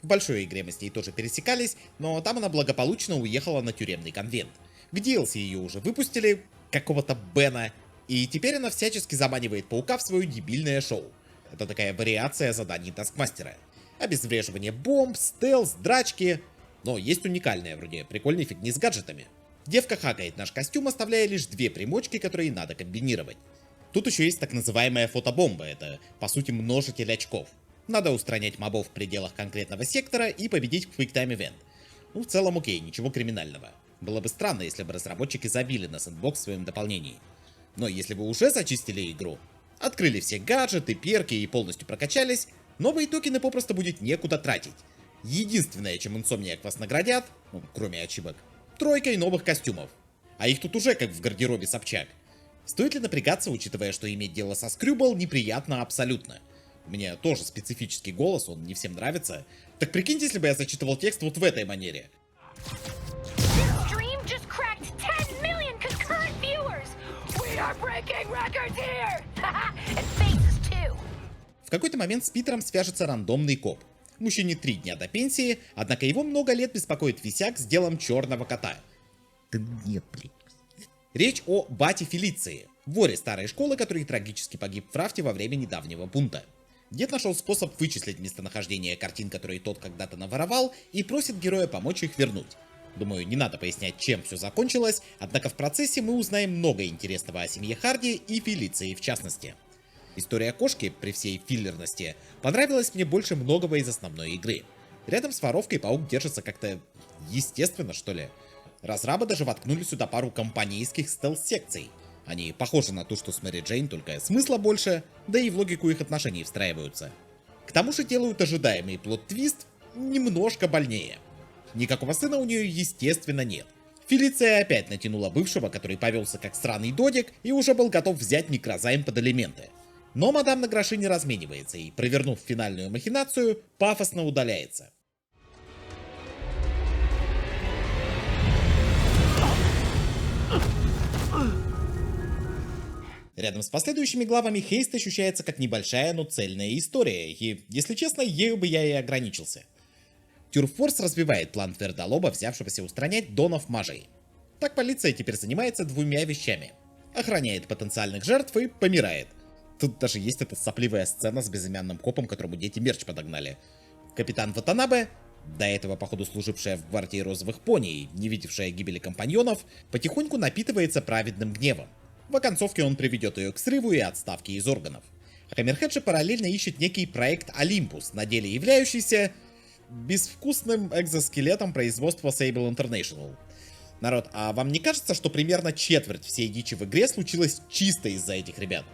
В большой игре мы с ней тоже пересекались, но там она благополучно уехала на тюремный конвент. К DLC ее уже выпустили, какого-то Бена, и теперь она всячески заманивает паука в свое дебильное шоу. Это такая вариация заданий Таскмастера. Обезвреживание бомб, стелс, драчки. Но есть уникальная, вроде прикольной фигни с гаджетами. Девка хакает наш костюм, оставляя лишь 2 примочки, которые надо комбинировать. Тут еще есть так называемая фотобомба, это по сути множитель очков. Надо устранять мобов в пределах конкретного сектора и победить в Quick Time Event. Ну, в целом окей, ничего криминального. Было бы странно, если бы разработчики забили на сэндбокс в своем дополнении. Но если вы уже зачистили игру, открыли все гаджеты, перки и полностью прокачались, новые токены попросту будет некуда тратить. Единственное, чем Insomniac вас наградят, ну, кроме ачивок, тройкой новых костюмов. А их тут уже как в гардеробе Собчак. Стоит ли напрягаться, учитывая, что иметь дело со Скрюбл неприятно абсолютно? У меня тоже специфический голос, он не всем нравится. Так прикиньте, если бы я зачитывал текст вот в этой манере. В какой-то момент с Питером свяжется рандомный коп. Мужчине 3 дня до пенсии, однако его много лет беспокоит висяк с делом черного кота. Да нет, блин. Речь о бате Фелиции, воре старой школы, который трагически погиб в рафте во время недавнего бунта. Дед нашел способ вычислить местонахождение картин, которые тот когда-то наворовал, и просит героя помочь их вернуть. Думаю, не надо пояснять, чем все закончилось, однако в процессе мы узнаем много интересного о семье Харди и Фелиции в частности. История кошки, при всей филлерности, понравилась мне больше многого из основной игры. Рядом с воровкой паук держится как-то естественно, что ли. Разрабы даже воткнули сюда пару компанейских стелс-секций. Они похожи на ту, что с Мэри Джейн, только смысла больше, да и в логику их отношений встраиваются. К тому же делают ожидаемый плот-твист немножко больнее. Никакого сына у нее, естественно, нет. Фелиция опять натянула бывшего, который повелся как сраный додик и уже был готов взять микрозайм под элементы. Но мадам на гроши не разменивается и, провернув финальную махинацию, пафосно удаляется. Рядом с последующими главами Хейст ощущается как небольшая, но цельная история, и, если честно, ею бы я и ограничился. Тюрфорс развивает план твердолоба, взявшегося устранять донов мажей. Так полиция теперь занимается двумя вещами. Охраняет потенциальных жертв и помирает. Тут даже есть эта сопливая сцена с безымянным копом, которому дети мерч подогнали. Капитан Ватанабе, до этого походу служившая в гвардии розовых пони и не видевшая гибели компаньонов, потихоньку напитывается праведным гневом. В оконцовке он приведет ее к срыву и отставке из органов. Хаммерхед же параллельно ищет некий проект Олимпус, на деле являющийся безвкусным экзоскелетом производства Sable International. Народ, а вам не кажется, что примерно четверть всей дичи в игре случилась чисто из-за этих ребят?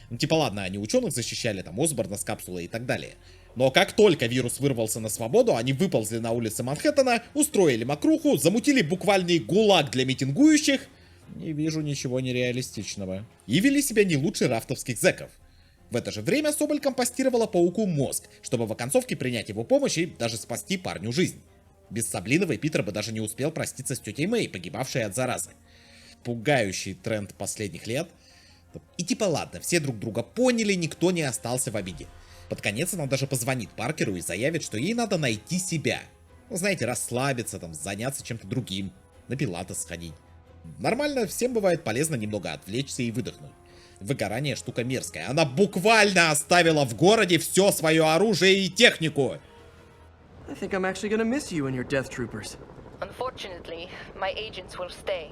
Ну типа ладно, они ученых защищали, там Осборна с капсулой и так далее. Но как только вирус вырвался на свободу, они выползли на улицы Манхэттена, устроили мокруху, замутили буквальный гулаг для митингующих. Не вижу ничего нереалистичного. И вели себя не лучше рафтовских зэков. В это же время Соболь компостировала пауку мозг, чтобы в оконцовке принять его помощь и даже спасти парню жизнь. Без Саблиновой Питер бы даже не успел проститься с тетей Мэй, погибавшей от заразы. Пугающий тренд последних лет. И типа ладно, все друг друга поняли, никто не остался в обиде. Под конец она даже позвонит Паркеру и заявит, что ей надо найти себя. Ну, знаете, расслабиться, там, заняться чем-то другим, на пилатес сходить. Нормально, всем бывает полезно немного отвлечься и выдохнуть. Выгорание штука мерзкая. Она буквально оставила в городе все свое оружие и технику. I think I'm actually gonna miss you and your death troopers. Unfortunately, my agents will stay.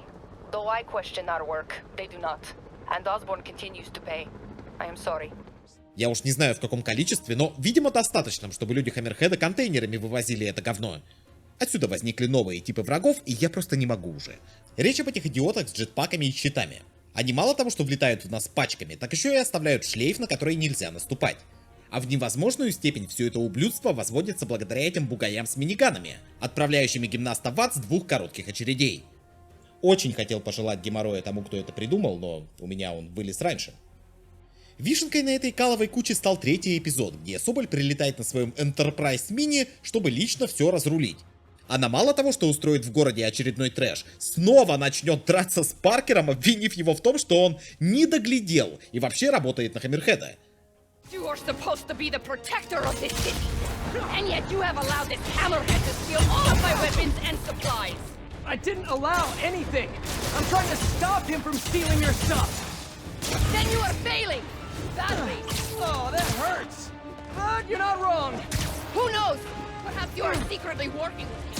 Though I question our work, they do not. And Osborn continues to pay. I am sorry. Я уж не знаю в каком количестве, но, видимо, достаточным, чтобы люди Хаммерхеда контейнерами вывозили это говно. Отсюда возникли новые типы врагов, и я просто не могу уже. Речь об этих идиотах с джетпаками и щитами. Они мало того, что влетают в нас пачками, так еще и оставляют шлейф, на который нельзя наступать. А в невозможную степень все это ублюдство возводится благодаря этим бугаям с миниганами, отправляющими гимнаста в ад с 2 коротких очередей. Очень хотел пожелать геморроя тому, кто это придумал, но у меня он вылез раньше. Вишенкой на этой каловой куче стал 3-й эпизод, где Соболь прилетает на своем Enterprise Mini, чтобы лично все разрулить. Она мало того, что устроит в городе очередной трэш, снова начнет драться с Паркером, обвинив его в том, что он не доглядел и вообще работает на Хаммерхеда. You are supposed to be the protector of this city. And yet you have allowed this hammerhead to steal all of my weapons and supplies. I didn't allow anything. I'm trying to stop him from stealing your stuff. Then you are failing. Badly. Oh, that hurts. But you're not wrong. Who knows? Perhaps you are secretly working with me.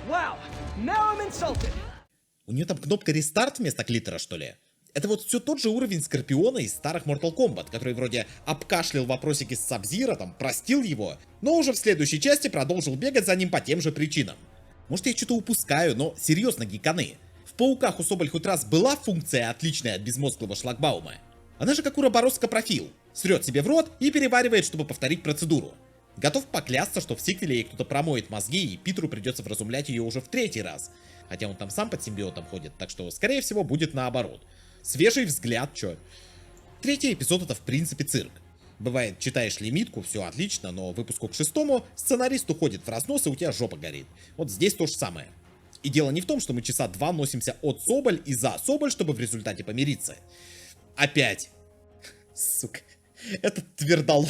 Wow, now I'm insulted. У нее там кнопка рестарт вместо клитора, что ли? Это вот все тот же уровень Скорпиона из старых Mortal Kombat, который вроде обкашлял вопросики с Сабзиро, там, простил его, но уже в следующей части продолжил бегать за ним по тем же причинам. Может, я что-то упускаю, но серьезно, гиканы. В Пауках у Соболь хоть раз была функция, отличная от безмозглого шлагбаума? Она же как уроборос-капрофил. Срет себе в рот и переваривает, чтобы повторить процедуру. Готов поклясться, что в сиквеле ей кто-то промоет мозги, и Питеру придется вразумлять ее уже в 3-й раз. Хотя он там сам под симбиотом ходит, так что, скорее всего, будет наоборот. Свежий взгляд, чё. 3-й эпизод — это в принципе цирк. Бывает, читаешь лимитку, все отлично, но выпуску к 6-му сценарист уходит в разнос, и у тебя жопа горит. Вот здесь то же самое. И дело не в том, что мы часа 2 носимся от Соболь и за Соболь, чтобы в результате помириться. Опять. Сука. Этот твердолоб.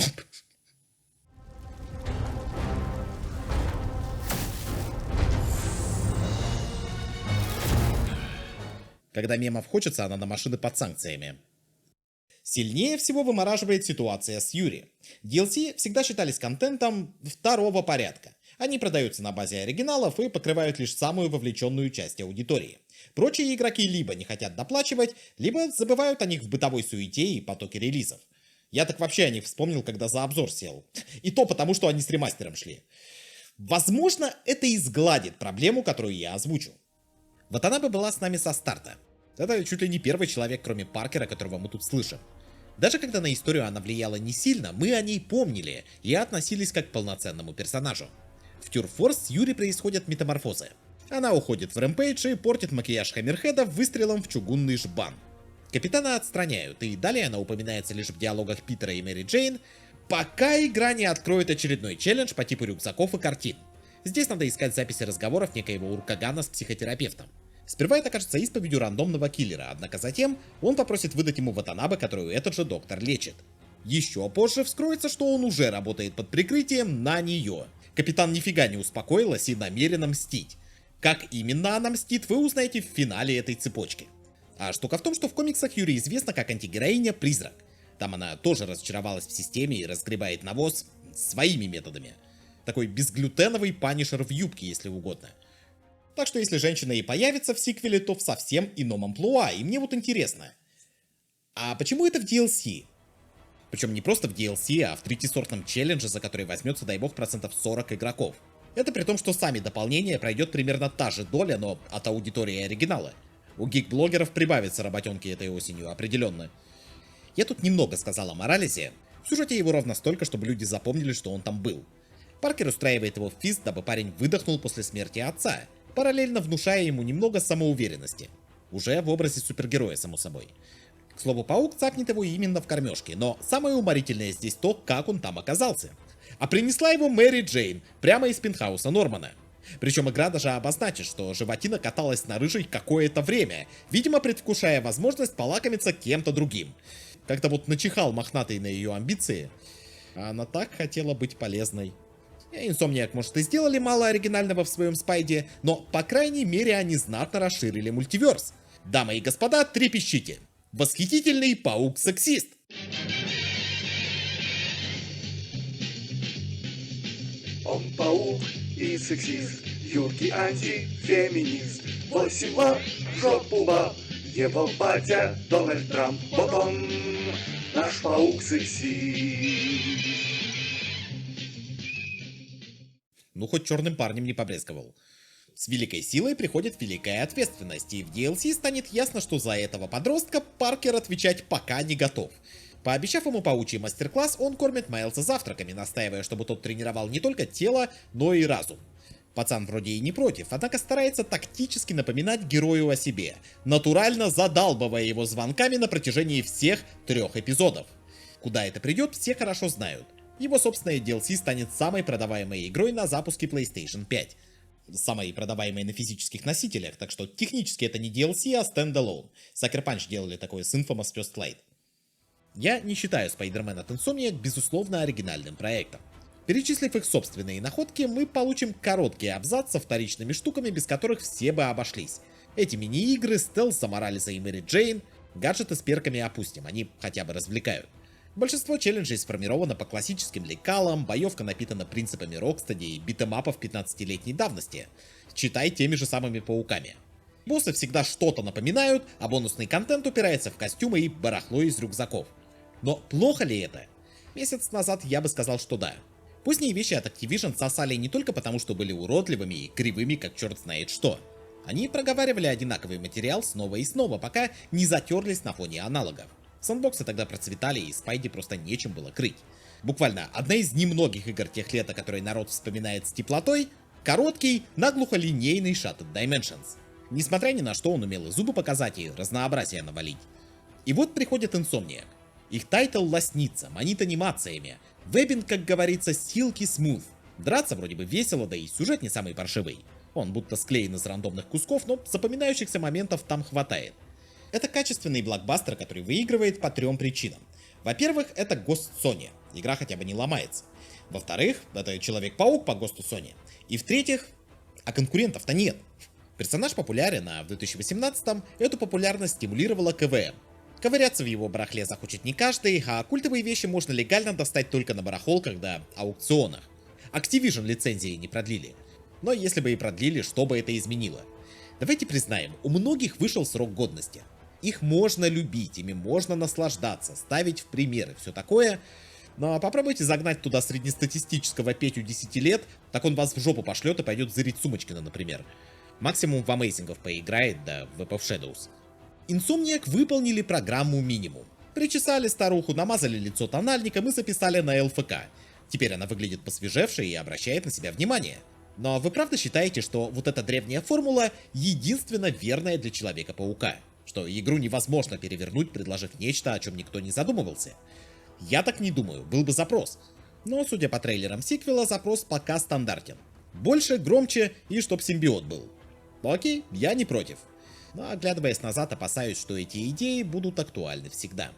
Когда мемов хочется, она на машины под санкциями. Сильнее всего вымораживает ситуация с Юри. DLC всегда считались контентом второго порядка. Они продаются на базе оригиналов и покрывают лишь самую вовлеченную часть аудитории. Прочие игроки либо не хотят доплачивать, либо забывают о них в бытовой суете и потоке релизов. Я так вообще о них вспомнил, когда за обзор сел. И то потому, что они с ремастером шли. Возможно, это и сгладит проблему, которую я озвучу. Ватанабе была с нами со старта. Это чуть ли не первый человек, кроме Паркера, которого мы тут слышим. Даже когда на историю она влияла не сильно, мы о ней помнили и относились как к полноценному персонажу. В Tour Force с Юри происходят метаморфозы. Она уходит в Рэмпейдж и портит макияж Хаммерхеда выстрелом в чугунный жбан. Капитана отстраняют, и далее она упоминается лишь в диалогах Питера и Мэри Джейн, пока игра не откроет очередной челлендж по типу рюкзаков и картин. Здесь надо искать записи разговоров некоего Уркагана с психотерапевтом. Сперва это кажется исповедью рандомного киллера, однако затем он попросит выдать ему Ватанабе, которую этот же доктор лечит. Еще позже вскроется, что он уже работает под прикрытием на нее. Капитан нифига не успокоилась и намерена мстить. Как именно она мстит, вы узнаете в финале этой цепочки. А штука в том, что в комиксах Юри известна как антигероиня-призрак. Там она тоже разочаровалась в системе и разгребает навоз своими методами. Такой безглютеновый панишер в юбке, если угодно. Так что если женщина и появится в сиквеле, то в совсем ином амплуа, и мне вот интересно. А почему это в DLC? Причем не просто в DLC, а в третьесортном челлендже, за который возьмется, дай бог, процентов 40 игроков. Это при том, что сами дополнения пройдет примерно та же доля, но от аудитории оригинала. У гик-блогеров прибавится работенки этой осенью, определенно. Я тут немного сказал о Моралесе. В сюжете его ровно столько, чтобы люди запомнили, что он там был. Паркер устраивает его в фист, дабы парень выдохнул после смерти отца, параллельно внушая ему немного самоуверенности. Уже в образе супергероя, само собой. К слову, паук цапнет его именно в кормежке, но самое уморительное здесь то, как он там оказался. А принесла его Мэри Джейн, прямо из пентхауса Нормана. Причем игра даже обозначит, что животина каталась на рыжей какое-то время, видимо предвкушая возможность полакомиться кем-то другим. Как-то вот начихал мохнатый на ее амбиции, а она так хотела быть полезной. Insomniac, может, и сделали мало оригинального в своем спайде, но, по крайней мере, они знатно расширили мультиверс. Дамы и господа, трепещите. Восхитительный паук-сексист. Он паук и сексист, юркий антифеминист. 8 лап, жопу баб, его батя Дональд Трамп. Вот он, наш паук-сексист. Ну, хоть черным парнем не побрезговал. С великой силой приходит великая ответственность, и в DLC станет ясно, что за этого подростка Паркер отвечать пока не готов. Пообещав ему паучий мастер-класс, он кормит Майлза завтраками, настаивая, чтобы тот тренировал не только тело, но и разум. Пацан вроде и не против, однако старается тактически напоминать герою о себе, натурально задалбывая его звонками на протяжении всех 3 эпизодов. Куда это придет, все хорошо знают. Его собственная DLC станет самой продаваемой игрой на запуске PlayStation 5. Самой продаваемой на физических носителях, так что технически это не DLC, а стендалон. Sucker Punch делали такое с Infamous First Light. Я не считаю Spider-Man от Insomniac безусловно оригинальным проектом. Перечислив их собственные находки, мы получим короткий абзац со вторичными штуками, без которых все бы обошлись. Эти мини-игры, стелс Моралеса и Мэри Джейн, гаджеты с перками опустим, они хотя бы развлекают. Большинство челленджей сформировано по классическим лекалам, боевка напитана принципами Рокстеди и битэмапов 15-летней давности. Читай теми же самыми пауками. Боссы всегда что-то напоминают, а бонусный контент упирается в костюмы и барахло из рюкзаков. Но плохо ли это? Месяц назад я бы сказал, что да. Поздние вещи от Activision сосали не только потому, что были уродливыми и кривыми, как черт знает что. Они проговаривали одинаковый материал снова и снова, пока не затерлись на фоне аналогов. Сэндбоксы тогда процветали, и Спайди просто нечем было крыть. Буквально одна из немногих игр тех лет, о которой народ вспоминает с теплотой, короткий, наглухо линейный Shattered Dimensions. Несмотря ни на что, он умел и зубы показать, и разнообразие навалить. И вот приходит Insomniac. Их тайтл лоснится, манит анимациями. Вебинг, как говорится, silky smooth. Драться вроде бы весело, да и сюжет не самый паршивый. Он будто склеен из рандомных кусков, но запоминающихся моментов там хватает. Это качественный блокбастер, который выигрывает по 3 причинам. Во-первых, это Ghost Sony. Игра хотя бы не ломается. Во-вторых, это Человек-паук по ГОСТу Sony. И в-третьих, а конкурентов-то нет. Персонаж популярен, а в 2018-м эту популярность стимулировала КВМ. Ковыряться в его барахле захочет не каждый, а культовые вещи можно легально достать только на барахолках да аукционах. Activision лицензии не продлили. Но если бы и продлили, что бы это изменило? Давайте признаем, у многих вышел срок годности. Их можно любить, ими можно наслаждаться, ставить в пример и все такое. Но попробуйте загнать туда среднестатистического Петю 10 лет, так он вас в жопу пошлет и пойдет зырить Сумочкина, например. Максимум в Амейзингов поиграет, да в Web of Shadows. Insomniac выполнили программу минимум. Причесали старуху, намазали лицо тональником и записали на ЛФК. Теперь она выглядит посвежевшей и обращает на себя внимание. Но вы правда считаете, что вот эта древняя формула единственно верная для Человека-паука? Что игру невозможно перевернуть, предложив нечто, о чем никто не задумывался? Я так не думаю, был бы запрос. Но, судя по трейлерам сиквела, запрос пока стандартен. Больше, громче и чтоб симбиот был. Окей, я не против. Но оглядываясь назад, опасаюсь, что эти идеи будут актуальны всегда.